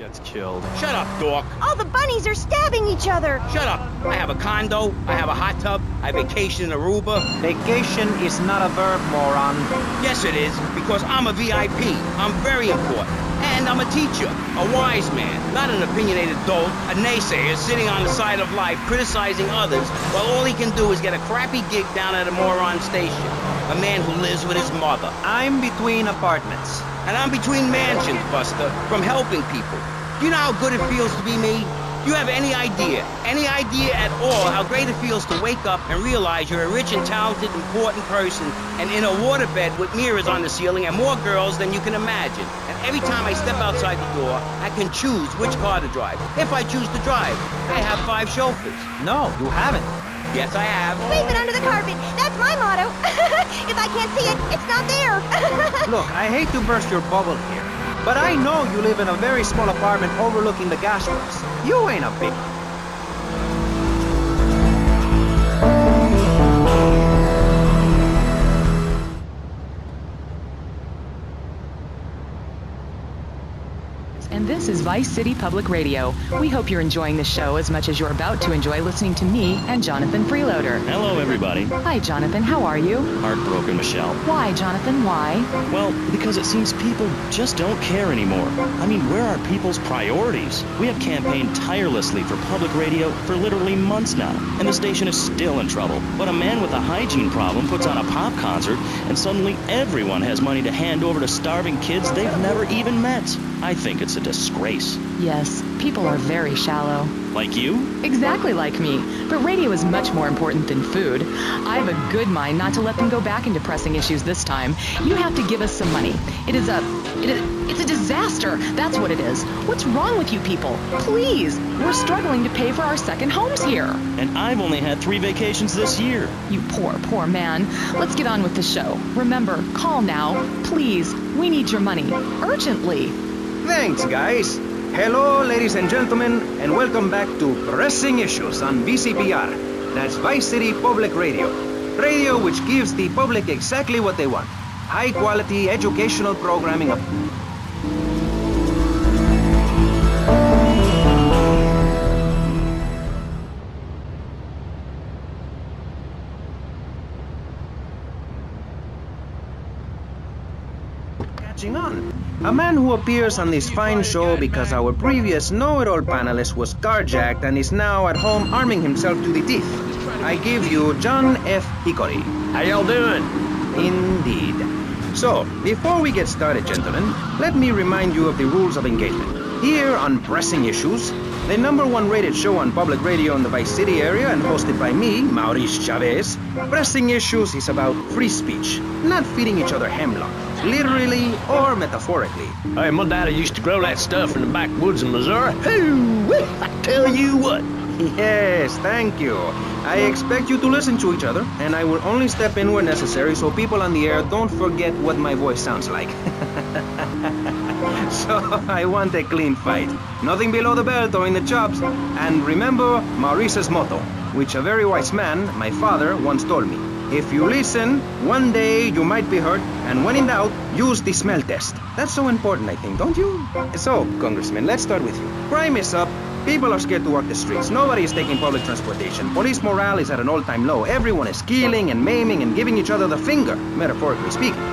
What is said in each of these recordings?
gets killed. Shut up, dork. All the bunnies are stabbing each other. Shut up. I have a condo, I have a hot tub, I vacation in Aruba. Vacation is not a verb, moron. Yes, it is, because I'm a VIP. I'm very important. And I'm a teacher, a wise man, not an opinionated dolt, a naysayer sitting on the side of life criticizing others while all he can do is get a crappy gig down at a moron station. A man who lives with his mother. I'm between apartments. And I'm between mansions, Buster, from helping people. Do you know how good it feels to be me? Do you have any idea at all how great it feels to wake up and realize you're a rich and talented, important person and in a waterbed with mirrors on the ceiling and more girls than you can imagine. And every time I step outside the door, I can choose which car to drive. If I choose to drive, I have 5 chauffeurs. No, you haven't. Yes, I have. Sweep it under the carpet. That's my motto. If I can't see it, it's not there. Look, I hate to burst your bubble here, but I know you live in a very small apartment overlooking the gas works. You ain't a big... And this is Vice City Public Radio. We hope you're enjoying the show as much as you're about to enjoy listening to me and Jonathan Freeloader. Hello, everybody. Hi, Jonathan. How are you? Heartbroken, Michelle. Why, Jonathan? Why? Well, because it seems people just don't care anymore. I mean, where are people's priorities? We have campaigned tirelessly for public radio for literally months now, and the station is still in trouble. But a man with a hygiene problem puts on a pop concert, and suddenly everyone has money to hand over to starving kids they've never even met. I think it's a disgrace. Yes, people are very shallow. Like you? Exactly like me. But radio is much more important than food. I have a good mind not to let them go back into pressing issues this time. You have to give us some money. It's a disaster. That's what it is. What's wrong with you people? Please, we're struggling to pay for our second homes here. And I've only had 3 vacations this year. You poor man. Let's get on with the show. Remember, call now. Please, we need your money. Urgently. Thanks, guys. Hello, ladies and gentlemen, and welcome back to Pressing Issues on VCPR. That's Vice City Public Radio. Radio which gives the public exactly what they want. High-quality educational programming of... Catching on. A man who appears on this fine show because our previous know-it-all panelist was carjacked and is now at home arming himself to the teeth. I give you John F. Hickory. How y'all doing? Indeed. So, before we get started, gentlemen, let me remind you of the rules of engagement. Here on Pressing Issues, the #1 rated show on public radio in the Vice City area and hosted by me, Maurice Chavez, Pressing Issues is about free speech, not feeding each other hemlock, literally or metaphorically. Hey, my daddy used to grow that stuff in the backwoods of Missouri. Hoo, I tell you what. Yes, thank you. I expect you to listen to each other, and I will only step in where necessary so people on the air don't forget what my voice sounds like. So, I want a clean fight. Nothing below the belt or in the chops. And remember Maurice's motto, which a very wise man, my father, once told me. If you listen, one day you might be hurt, and when in doubt, use the smell test. That's so important, I think, don't you? So, Congressman, let's start with you. Crime is up. People are scared to walk the streets. Nobody is taking public transportation. Police morale is at an all-time low. Everyone is killing and maiming and giving each other the finger, metaphorically speaking.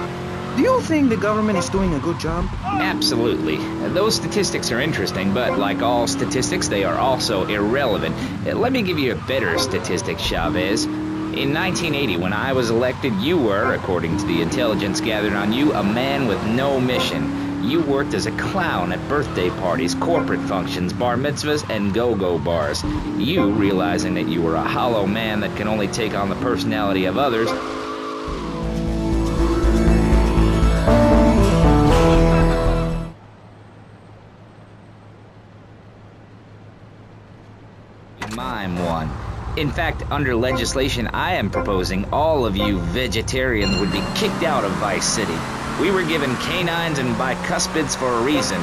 Do you think the government is doing a good job? Absolutely. Those statistics are interesting, but like all statistics, they are also irrelevant. Let me give you a better statistic, Chavez. In 1980, when I was elected, you were, according to the intelligence gathered on you, a man with no mission. You worked as a clown at birthday parties, corporate functions, bar mitzvahs, and go-go bars. You, realizing that you were a hollow man that can only take on the personality of others, mime one. In fact, under legislation I am proposing, all of you vegetarians would be kicked out of Vice City. We were given canines and bicuspids for a reason.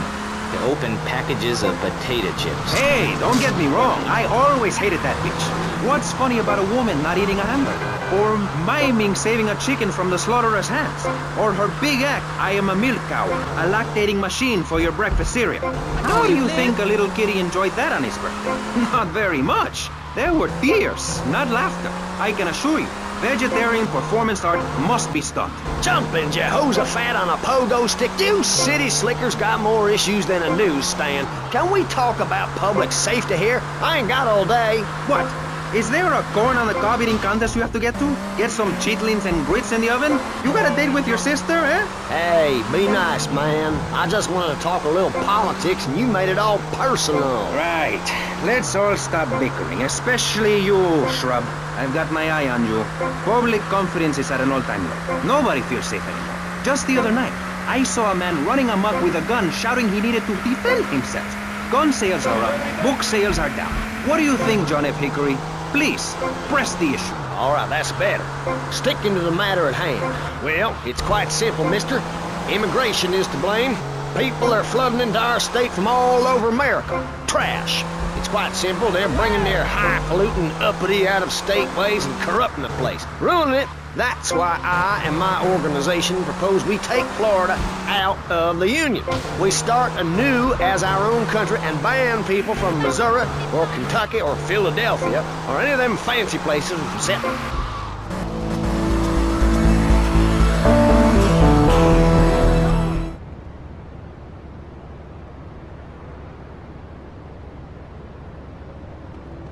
to open packages of potato chips. Hey, don't get me wrong. I always hated that bitch. What's funny about a woman not eating a hamburger? Or miming saving a chicken from the slaughtherer's hands? Or her big act, I am a milk cow, a lactating machine for your breakfast cereal. How do you think a little kitty enjoyed that on his birthday? Not very much. There were tears, not laughter. I can assure you, vegetarian performance art must be stopped. Jumping Jehoshaphat on a pogo stick. You city slickers got more issues than a newsstand. Can we talk about public safety here? I ain't got all day. What? Is there a corn on the cob eating contest you have to get to? Get some chitlins and grits in the oven? You got a date with your sister, eh? Hey, be nice, man. I just wanted to talk a little politics and you made it all personal. Right. Let's all stop bickering, especially you, Shrub. I've got my eye on you. Public confidence is at an all-time low. Nobody feels safe anymore. Just the other night, I saw a man running amok with a gun shouting he needed to defend himself. Gun sales are up, book sales are down. What do you think, John F. Hickory? Please, press the issue. All right, that's better. Sticking to the matter at hand. Well, it's quite simple, mister. Immigration is to blame. People are flooding into our state from all over America. Trash. It's quite simple. They're bringing their highfalutin, uppity, out-of-state ways and corrupting the place. Ruining it. That's why I and my organization propose we take Florida out of the Union. We start anew as our own country and ban people from Missouri or Kentucky or Philadelphia or any of them fancy places from settling.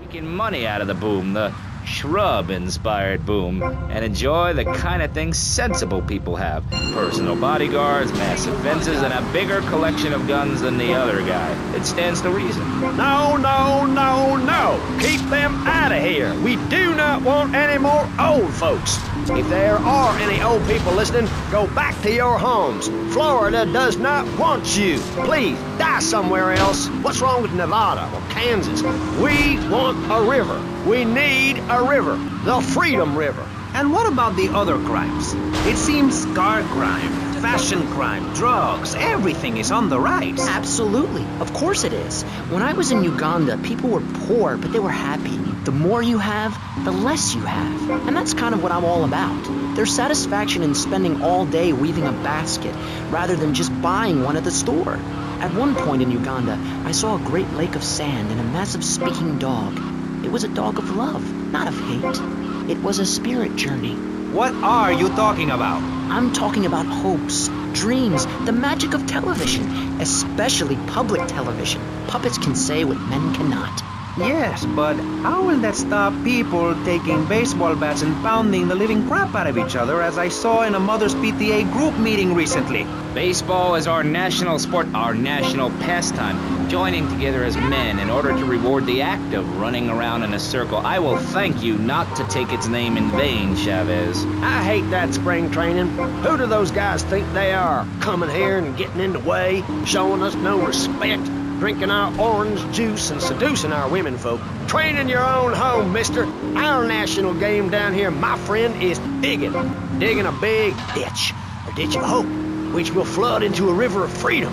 Making money out of the boom, the Shrub-inspired boom, and enjoy the kind of things sensible people have. Personal bodyguards, massive fences, and a bigger collection of guns than the other guy. It stands to reason. No, no, no, no! Keep them out of here! We do not want any more old folks. If there are any old people listening, go back to your homes. Florida does not want you. Please, die somewhere else. What's wrong with Nevada or Kansas? We want a river. We need a river. The Freedom River. And what about the other crimes? It seems car crime, fashion crime, drugs, everything is on the rise. Absolutely. Of course it is. When I was in Uganda, people were poor, but they were happy. The more you have, the less you have. And that's kind of what I'm all about. There's satisfaction in spending all day weaving a basket rather than just buying one at the store. At one point in Uganda, I saw a great lake of sand and a massive speaking dog. It was a dog of love, not of hate. It was a spirit journey. What are you talking about? I'm talking about hopes, dreams, the magic of television, especially public television. Puppets can say what men cannot. Yes, but how will that stop people taking baseball bats and pounding the living crap out of each other, as I saw in a mother's PTA group meeting recently? Baseball is our national sport, our national pastime, joining together as men in order to reward the act of running around in a circle. I will thank you not to take its name in vain, Chavez. I hate that spring training. Who do those guys think they are? Coming here and getting in the way, showing us no respect, drinking our orange juice and seducing our women folk. Train in your own home, mister. Our national game down here, my friend, is digging. Digging a big ditch, a ditch of hope, which will flood into a river of freedom.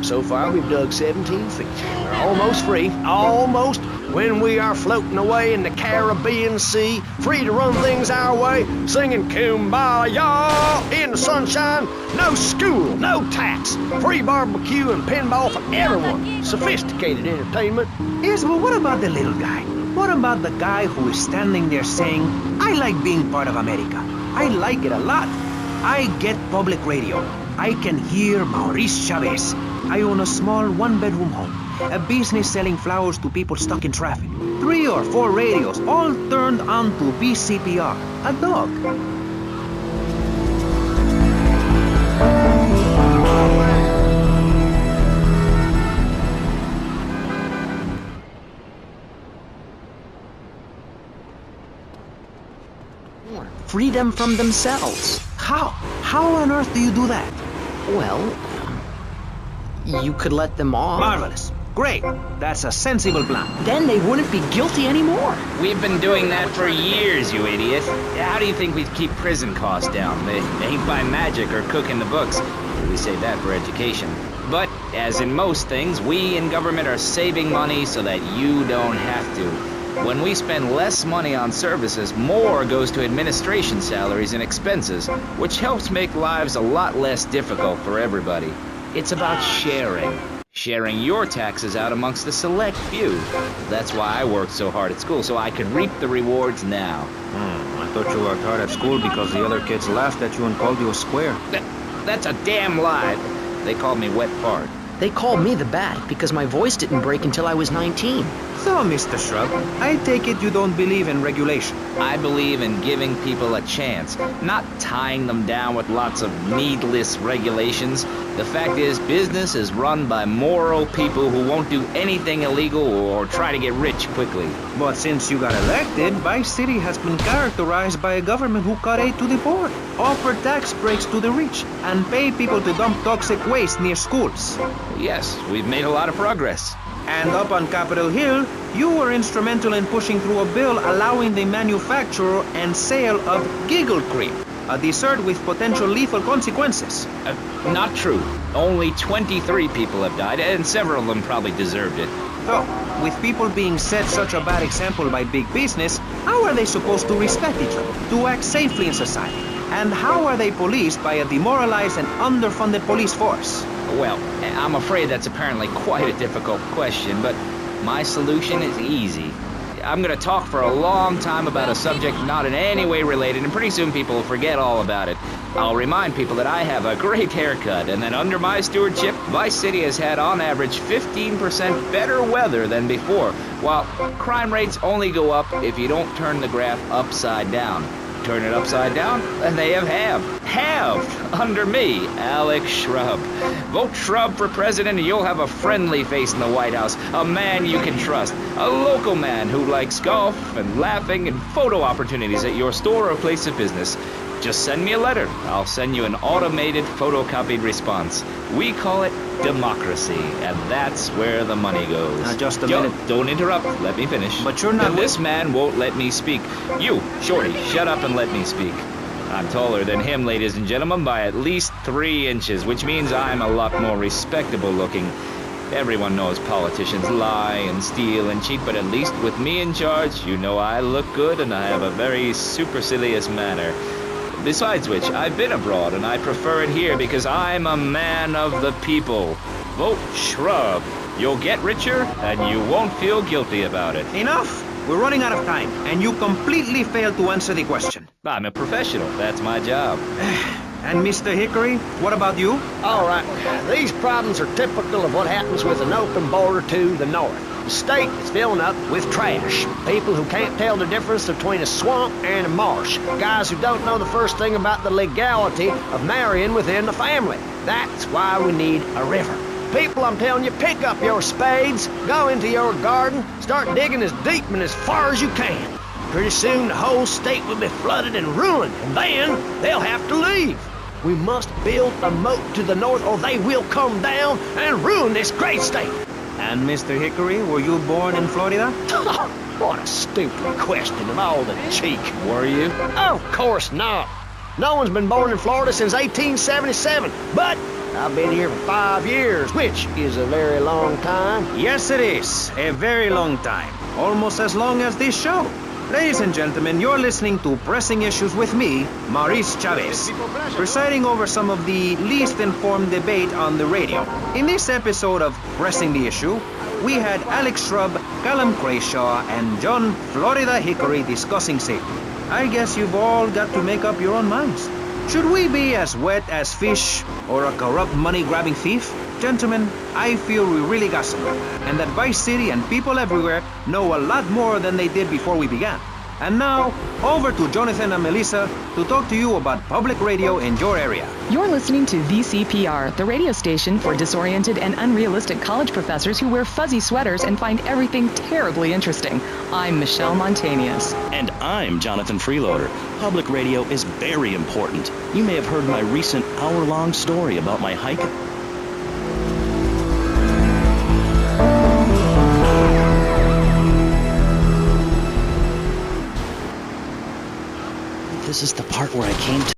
So far, we've dug 17 feet. We're almost free, almost, when we are floating away in the Caribbean Sea, free to run things our way, singing Kumbaya in the sunshine. No school, no tax, free barbecue and pinball for everyone. Sophisticated entertainment. Yes, but what about the little guy? What about the guy who is standing there saying, I like being part of America. I like it a lot. I get public radio. I can hear Maurice Chavez. I own a small one-bedroom home, a business selling flowers to people stuck in traffic. 3 or 4 radios, all turned on to BCPR, a dog. Free them from themselves. How? How on earth do you do that? Well, you could let them off. Marvelous. Great. That's a sensible plan. Then they wouldn't be guilty anymore. We've been doing that for years, you idiot. How do you think we'd keep prison costs down? They ain't by magic or cooking the books. We save that for education. But, as in most things, we in government are saving money so that you don't have to. When we spend less money on services, more goes to administration salaries and expenses, which helps make lives a lot less difficult for everybody. It's about sharing. Sharing your taxes out amongst the select few. That's why I worked so hard at school, so I could reap the rewards now. I thought you worked hard at school because the other kids laughed at you and called you a square. That's a damn lie. They called me wet fart. They called me the Bat because my voice didn't break until I was 19. So, Mr. Shrub, I take it you don't believe in regulation. I believe in giving people a chance, not tying them down with lots of needless regulations. The fact is, business is run by moral people who won't do anything illegal or try to get rich quickly. But since you got elected, Vice City has been characterized by a government who cut aid to the poor, offer tax breaks to the rich, and pay people to dump toxic waste near schools. Yes, we've made a lot of progress. And up on Capitol Hill, you were instrumental in pushing through a bill allowing the manufacture and sale of giggle cream, a dessert with potential lethal consequences. Not true. Only 23 people have died, and several of them probably deserved it. So, with people being set such a bad example by big business, how are they supposed to respect each other, to act safely in society? And how are they policed by a demoralized and underfunded police force? Well, I'm afraid that's apparently quite a difficult question, but my solution is easy. I'm going to talk for a long time about a subject not in any way related, and pretty soon people will forget all about it. I'll remind people that I have a great haircut, and that under my stewardship, Vice City has had on average 15% better weather than before, while crime rates only go up if you don't turn the graph upside down. Turn it upside down, and they have halved under me, Alex Shrub. Vote Shrub for president and you'll have a friendly face in the White House, a man you can trust, a local man who likes golf and laughing and photo opportunities at your store or place of business. Just send me a letter. I'll send you an automated photocopied response. We call it democracy, and that's where the money goes. Now, just a minute. Don't interrupt. Let me finish. But you're not... This man won't let me speak. You, Shorty, shut up and let me speak. I'm taller than him, ladies and gentlemen, by at least 3 inches, which means I'm a lot more respectable looking. Everyone knows politicians lie and steal and cheat, but at least with me in charge, you know I look good and I have a very supercilious manner. Besides which, I've been abroad and I prefer it here because I'm a man of the people. Vote Shrub. You'll get richer and you won't feel guilty about it. Enough! We're running out of time, and you completely failed to answer the question. I'm a professional. That's my job. And Mr. Hickory, what about you? All right, these problems are typical of what happens with an open border to the north. The state is filling up with trash. People who can't tell the difference between a swamp and a marsh. Guys who don't know the first thing about the legality of marrying within the family. That's why we need a river. People, I'm telling you, pick up your spades, go into your garden, start digging as deep and as far as you can. Pretty soon the whole state will be flooded and ruined, and then they'll have to leave. We must build a moat to the north or they will come down and ruin this great state. And Mr. Hickory, were you born in Florida? What a stupid question of all the cheek. Were you? Of course not. No one's been born in Florida since 1877, but I've been here for 5 years, which is a very long time. Yes, it is. A very long time. Almost as long as this show. Ladies and gentlemen, you're listening to Pressing Issues with me, Maurice Chavez, presiding over some of the least informed debate on the radio. In this episode of Pressing the Issue, we had Alex Shrub, Callum Crayshaw, and John Florida Hickory discussing safety. I guess you've all got to make up your own minds. Should we be as wet as fish or a corrupt money-grabbing thief? Gentlemen, I feel we really got something, and that Vice City and people everywhere know a lot more than they did before we began. And now, over to Jonathan and Melissa to talk to you about public radio in your area. You're listening to VCPR, the radio station for disoriented and unrealistic college professors who wear fuzzy sweaters and find everything terribly interesting. I'm Michelle Montanius. And I'm Jonathan Freeloader. Public radio is very important. You may have heard my recent hour-long story about my hike. This is the part where I came to